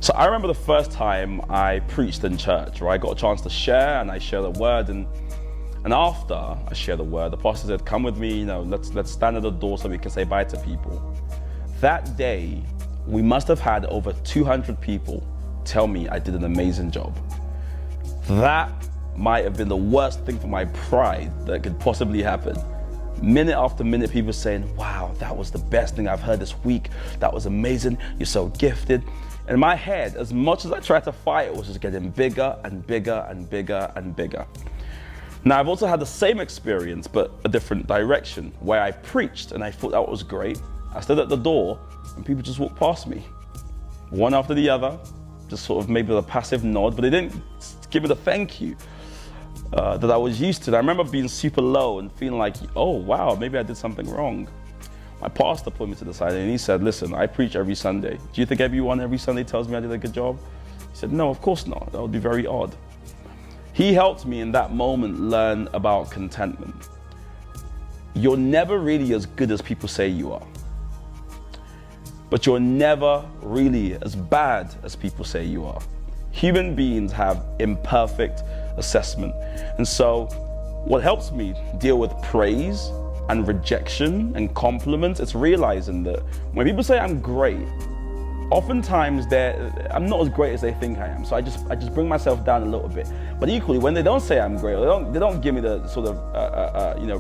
So I remember the first time I preached in church, where I got a chance to share, and I share the word, and after I share the word, the pastor said, "Come with me, let's stand at the door so we can say bye to people." That day, we must have had over 200 people tell me I did an amazing job. That might have been the worst thing for my pride that could possibly happen. Minute after minute, people saying, "Wow, that was the best thing I've heard this week. That was amazing. You're so gifted." And in my head, as much as I tried to fight, it was just getting bigger and bigger and bigger and bigger. Now, I've also had the same experience, but a different direction, where I preached and I thought that was great. I stood at the door and people just walked past me, one after the other, just sort of maybe with a passive nod, but they didn't give me the thank you that I was used to. And I remember being super low and feeling like, oh wow, maybe I did something wrong. My pastor pulled me to the side and he said, "Listen, I preach every Sunday. Do you think everyone every Sunday tells me I did a good job?" He said, "No, of course not. That would be very odd." He helped me in that moment learn about contentment. You're never really as good as people say you are, but you're never really as bad as people say you are. Human beings have imperfect assessment. And so what helps me deal with praise and rejection and compliments, it's realizing that when people say I'm great, oftentimes I'm not as great as they think I am. So I just bring myself down a little bit. But equally, when they don't say I'm great, or they don't give me the sort of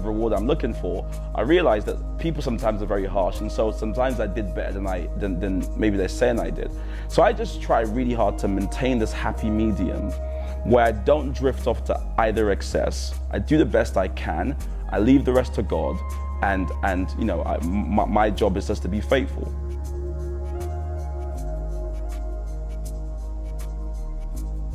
reward I'm looking for, I realize that people sometimes are very harsh, and so sometimes I did better than maybe they're saying I did. So I just try really hard to maintain this happy medium where I don't drift off to either excess. I do the best I can. I leave the rest to God, and my job is just to be faithful.